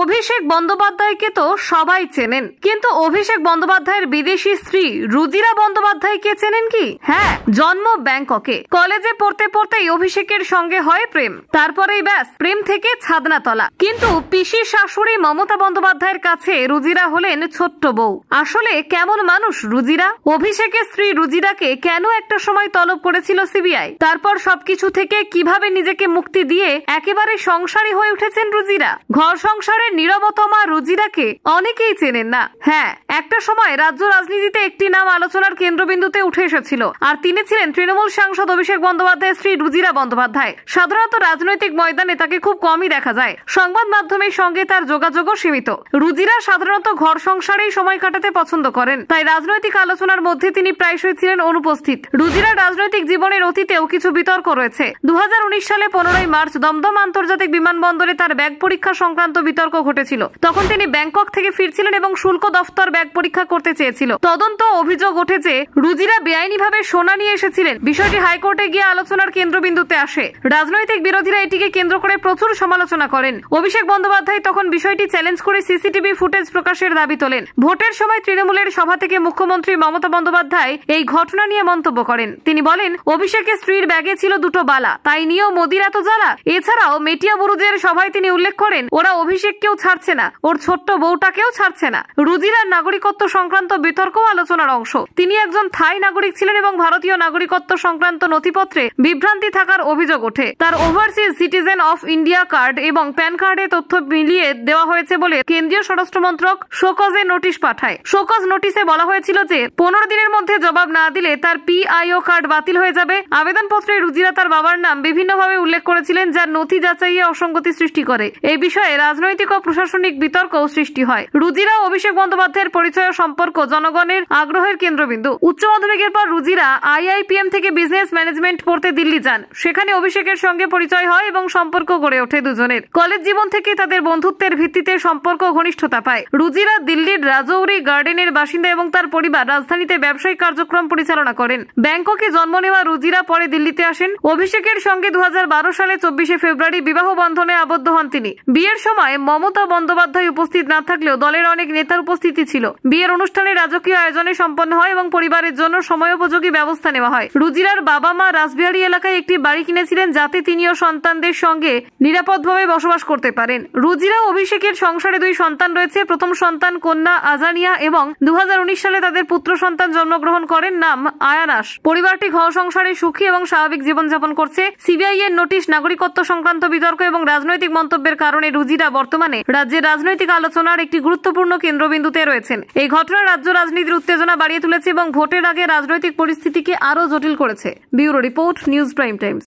অভিষেক বন্দ্যোপাধ্যায়কে তো সবাই চেনেন, কিন্তু অভিষেক বন্দ্যোপাধ্যায়ের বিদেশি স্ত্রী রুজিরা বন্দ্যোপাধ্যায়কে চেনেন কি? হ্যাঁ, জন্ম ব্যাংককে। কলেজে পড়তে পড়তেই অভিষেকের সঙ্গে হয় প্রেম, তারপরেই ব্যাস প্রেম থেকে ছাদনাতলা। কিন্তু পিসির শাশুড়ি মমতা বন্দ্যোপাধ্যায়ের কাছে রুজিরা হলেন ছোট্ট বউ। আসলে কেমন মানুষ রুজিরা? অভিষেকের স্ত্রী রুজিরাকে কেন একটা সময় তলব করেছিল সিবিআই? তারপর সবকিছু থেকে কিভাবে নিজেকে মুক্তি দিয়ে একেবারে সংসারী হয়ে উঠেছেন রুজিরা? ঘর সংসারের নীরবতমা রুজিরাকে অনেকেই চেনেন না। হ্যাঁ, একটা সময় রাজ্য রাজনীতিতে একটি নাম আলোচনার কেন্দ্রবিন্দুতে উঠে এসেছিল, আর তিনি ছিলেন তৃণমূল সাংসদ অভিষেক বন্দ্যোপাধ্যায়ের স্ত্রী রুজিরা বন্দ্যোপাধ্যায়। সাধারণত রাজনৈতিক ময়দানে তাকে খুব কমই দেখা যায়, সংবাদ মাধ্যমের সঙ্গে তার যোগাযোগও সীমিত। রুজিরা সাধারণত ঘর সংসারেই সময় কাটাতে পছন্দ করেন, তাই রাজনৈতিক আলোচনার মধ্যে তিনি প্রায়শই ছিলেন অনুপস্থিত। রুজিরার রাজনৈতিক জীবনের অতীতেও কিছু বিতর্ক রয়েছে। 2019 সালে 15 মার্চ দমদম আন্তর্জাতিক বিমানবন্দরে তার ব্যাগ পরীক্ষা সংক্রান্ত বিতর্ক ঘটেছিল। তখন তিনি ব্যাংকক থেকে ফিরছিলেন এবং শুল্ক দফতর ব্যাগ পরীক্ষা করতে চেয়েছিল। তদন্ত অভিযোগ ওঠে যে রুজিরা বেআইনিভাবে সোনা নিয়ে এসেছিলেন। বিষয়টি হাইকোর্টে গিয়ে আলোচনার কেন্দ্রবিন্দুতে আসে। রাজনৈতিক বিরোধীরা এটিকে কেন্দ্র করে প্রচুর সমালোচনা করেন। অভিষেক বন্দ্যোপাধ্যায় তখন বিষয়টি চ্যালেঞ্জ করে সিসিটিভি ফুটেজ প্রকাশের দাবি তোলেন। ভোটের সময় তৃণমূলের সভা থেকে মুখ্যমন্ত্রী মমতা বন্দ্যোপাধ্যায় এই ঘটনা নিয়ে মন্তব্য করেন। তিনি বলেন, অভিষেকের স্ত্রীর ব্যাগে ছিল দুটো বালা, তাই নিয়েও মোদির এত জ্বালা। এছাড়াও মেটিয়া বুরুজের সভায় তিনি উল্লেখ করেন, ওরা অভিষেককেও ছাড়ছে না, ওর ছোট্ট বউটাকেও ছাড়ছে না। রুজিরার নাগরিকত্ব সংক্রান্ত বিতর্ক আলোচনার অংশ। তিনি একজন থাই নাগরিক ছিলেন এবং ভারতীয় নাগরিকত্ব সংক্রান্ত নথিপত্রে বিভ্রান্তি থাকার অভিযোগ ওঠে। তার overseas citizen of India card এবং প্যান কার্ডে তথ্য মিলিয়ে দেওয়া হয়েছে বলে কেন্দ্রীয় স্বরাষ্ট্র মন্ত্রক শোকজে নোটিশ পাঠায়। শোকজ নোটিশে বলা হয়েছিল যে 15 দিনের মধ্যে জবাব না দিলে তার পিআইও কার্ড বাতিল হয়ে যাবে। আবেদনপত্রে রুজিরা তার বাবার নাম বিভিন্নভাবে উল্লেখ করেছিলেন, যার নথি যাচাইয়ে অসঙ্গতি সৃষ্টি করে। এই বিষয়ে রাজনৈতিক ও প্রশাসনিক বিতর্কও সৃষ্টি হয়। রুজিরা ও অভিষেক বন্দ্যোপাধ্যায়ের পরিচয় সম্পর্ক জনগণের আগ্রহের কেন্দ্রবিন্দু। উচ্চ মাধ্যমিকের পর রুজিরা আইআইপিএম থেকে বিজনেস ম্যানেজমেন্ট পড়তে দিল্লি যান। সেখানে অভিষেকের সঙ্গে পরিচয় হয় এবং সম্পর্ক গড়ে ওঠে দুজনের। কলেজ জীবন থেকে তাদের বন্ধুত্বের ভিত্তিতে সম্পর্ক ঘনিষ্ঠতা পায়। রুজিরা দিল্লির রাজৌরি গার্ডেনের বাসিন্দা এবং তার পরিবার রাজধানীতে ব্যবসায়িক কার্যক্রম পরিচালনা করেন। ব্যাংককে জন্ম নেওয়া রুজিরা পরে দিল্লিতে আসেন। অভিষেকের সঙ্গে 2012 সালে 24 ফেব্রুয়ারি বিবাহ বন্ধনে আবদ্ধ হন তিনি। বিয়ের সময় মমতা বন্দ্যোপাধ্যায় উপস্থিত না থাকলেও দলের অনেক নেতার উপস্থিতি ছিল। বিয়ের অনুষ্ঠানে রাজকীয় আয়োজনে সম্পন্ন হয় এবং পরিবারের জন্য সময়োপযোগী ব্যবস্থা নেওয়া হয়। রুজিরার বাবা মা রাসবিহারী এলাকায় একটি বাড়ি কিনেছিলেন, যাতে তিনি ও সন্তানদের সঙ্গে নিরাপদভাবে বসবাস করতে পারেন। রুজিরা ও অভিষেকের সংসারে 2 সন্তান রয়েছে। প্রথম সন্তান কন্যা আজানিয়া এবং 2019 সালে তাদের পুত্র সন্তান জন্মগ্রহণ করেন, নাম আয়ানাস। পরিবারটি ঘর সংসারে সুখী এবং স্বাভাবিক জীবনযাপন করছে। সিবিআই এর নোটিশ, নাগরিকত্ব সংক্রান্ত বিতর্ক এবং রাজনৈতিক মন্তব্যের কারণে রুজিরা বর্তমানে রাজ্যের রাজনৈতিক আলোচনার একটি গুরুত্বপূর্ণ কেন্দ্রবিন্দুতে রয়েছেন। এই ঘটনা রাজ্য রাজনীতির উত্তেজনা বাড়িয়ে তুলেছে এবং ভোটের আগে রাজনৈতিক পরিস্থিতিকে আরো জটিল করেছে। Bureau report, news prime Times.